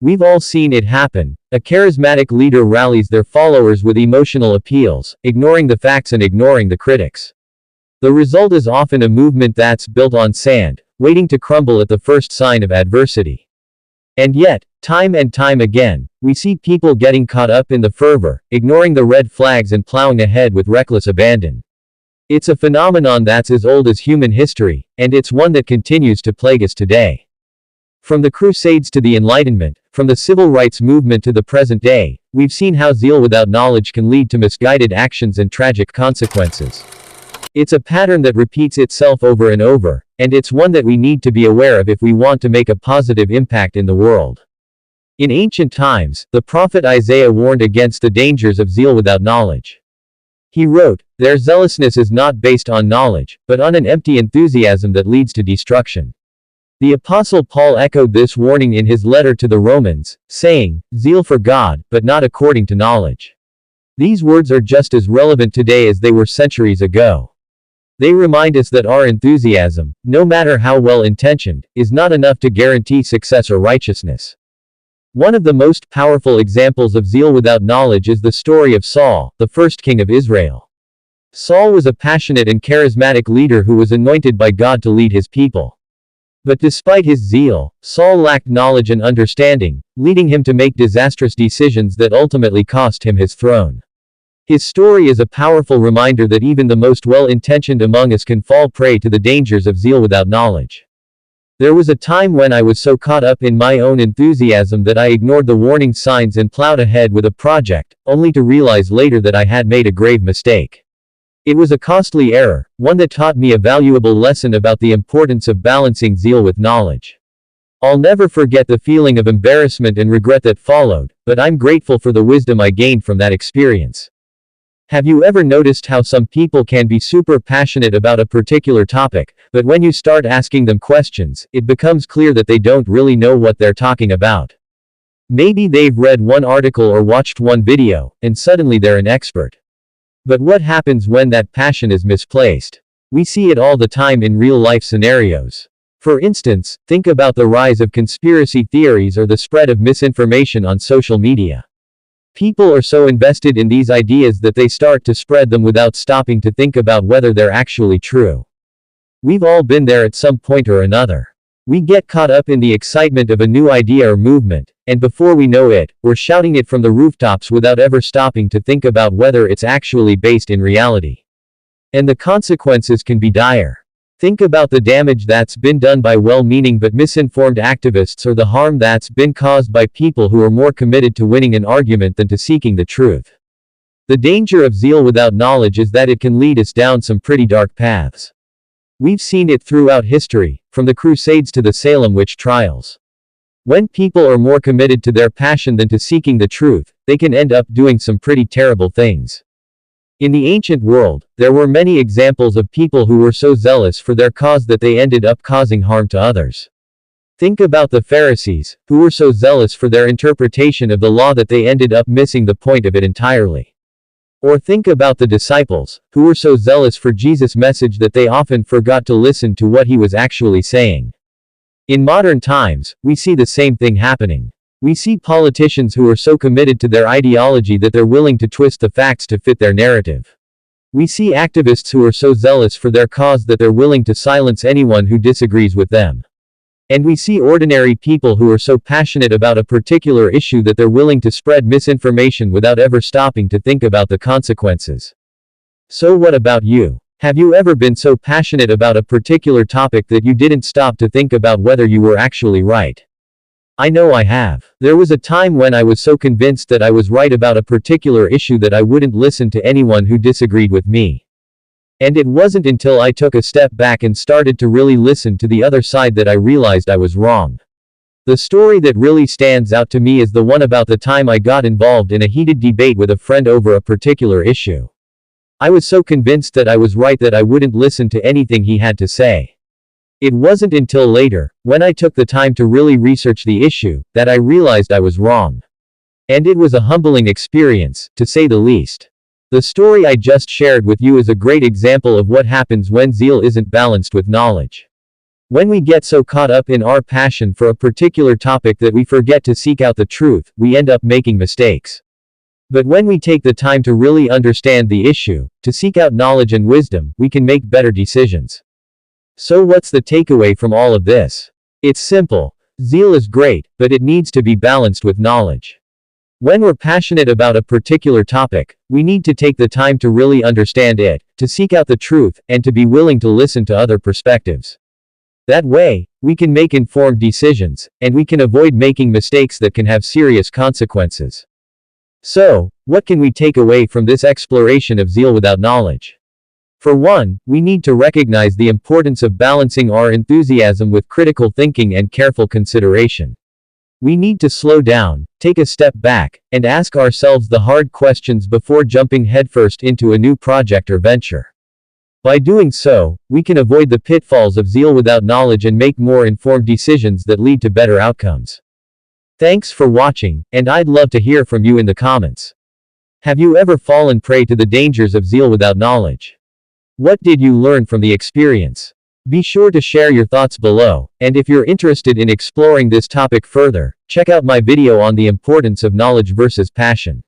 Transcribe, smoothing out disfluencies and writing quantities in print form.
We've all seen it happen. A charismatic leader rallies their followers with emotional appeals, ignoring the facts and ignoring the critics. The result is often a movement that's built on sand, waiting to crumble at the first sign of adversity. And yet, time and time again, we see people getting caught up in the fervor, ignoring the red flags and plowing ahead with reckless abandon. It's a phenomenon that's as old as human history, and it's one that continues to plague us today. From the Crusades to the Enlightenment, from the civil rights movement to the present day, we've seen how zeal without knowledge can lead to misguided actions and tragic consequences. It's a pattern that repeats itself over and over, and it's one that we need to be aware of if we want to make a positive impact in the world. In ancient times, the prophet Isaiah warned against the dangers of zeal without knowledge. He wrote, "Their zealousness is not based on knowledge, but on an empty enthusiasm that leads to destruction." The Apostle Paul echoed this warning in his letter to the Romans, saying, "Zeal for God, but not according to knowledge." These words are just as relevant today as they were centuries ago. They remind us that our enthusiasm, no matter how well-intentioned, is not enough to guarantee success or righteousness. One of the most powerful examples of zeal without knowledge is the story of Saul, the first king of Israel. Saul was a passionate and charismatic leader who was anointed by God to lead his people. But despite his zeal, Saul lacked knowledge and understanding, leading him to make disastrous decisions that ultimately cost him his throne. His story is a powerful reminder that even the most well-intentioned among us can fall prey to the dangers of zeal without knowledge. There was a time when I was so caught up in my own enthusiasm that I ignored the warning signs and plowed ahead with a project, only to realize later that I had made a grave mistake. It was a costly error, one that taught me a valuable lesson about the importance of balancing zeal with knowledge. I'll never forget the feeling of embarrassment and regret that followed, but I'm grateful for the wisdom I gained from that experience. Have you ever noticed how some people can be super passionate about a particular topic, but when you start asking them questions, it becomes clear that they don't really know what they're talking about? Maybe they've read one article or watched one video, and suddenly they're an expert. But what happens when that passion is misplaced? We see it all the time in real-life scenarios. For instance, think about the rise of conspiracy theories or the spread of misinformation on social media. People are so invested in these ideas that they start to spread them without stopping to think about whether they're actually true. We've all been there at some point or another. We get caught up in the excitement of a new idea or movement, and before we know it, we're shouting it from the rooftops without ever stopping to think about whether it's actually based in reality. And the consequences can be dire. Think about the damage that's been done by well-meaning but misinformed activists, or the harm that's been caused by people who are more committed to winning an argument than to seeking the truth. The danger of zeal without knowledge is that it can lead us down some pretty dark paths. We've seen it throughout history, from the Crusades to the Salem witch trials. When people are more committed to their passion than to seeking the truth, they can end up doing some pretty terrible things. In the ancient world, there were many examples of people who were so zealous for their cause that they ended up causing harm to others. Think about the Pharisees, who were so zealous for their interpretation of the law that they ended up missing the point of it entirely. Or think about the disciples, who were so zealous for Jesus' message that they often forgot to listen to what he was actually saying. In modern times, we see the same thing happening. We see politicians who are so committed to their ideology that they're willing to twist the facts to fit their narrative. We see activists who are so zealous for their cause that they're willing to silence anyone who disagrees with them. And we see ordinary people who are so passionate about a particular issue that they're willing to spread misinformation without ever stopping to think about the consequences. So what about you? Have you ever been so passionate about a particular topic that you didn't stop to think about whether you were actually right? I know I have. There was a time when I was so convinced that I was right about a particular issue that I wouldn't listen to anyone who disagreed with me. And it wasn't until I took a step back and started to really listen to the other side that I realized I was wrong. The story that really stands out to me is the one about the time I got involved in a heated debate with a friend over a particular issue. I was so convinced that I was right that I wouldn't listen to anything he had to say. It wasn't until later, when I took the time to really research the issue, that I realized I was wrong. And it was a humbling experience, to say the least. The story I just shared with you is a great example of what happens when zeal isn't balanced with knowledge. When we get so caught up in our passion for a particular topic that we forget to seek out the truth, we end up making mistakes. But when we take the time to really understand the issue, to seek out knowledge and wisdom, we can make better decisions. So what's the takeaway from all of this? It's simple. Zeal is great, but it needs to be balanced with knowledge. When we're passionate about a particular topic, we need to take the time to really understand it, to seek out the truth, and to be willing to listen to other perspectives. That way, we can make informed decisions, and we can avoid making mistakes that can have serious consequences. So, what can we take away from this exploration of zeal without knowledge? For one, we need to recognize the importance of balancing our enthusiasm with critical thinking and careful consideration. We need to slow down, take a step back, and ask ourselves the hard questions before jumping headfirst into a new project or venture. By doing so, we can avoid the pitfalls of zeal without knowledge and make more informed decisions that lead to better outcomes. Thanks for watching, and I'd love to hear from you in the comments. Have you ever fallen prey to the dangers of zeal without knowledge? What did you learn from the experience? Be sure to share your thoughts below, and if you're interested in exploring this topic further, check out my video on the importance of knowledge versus passion.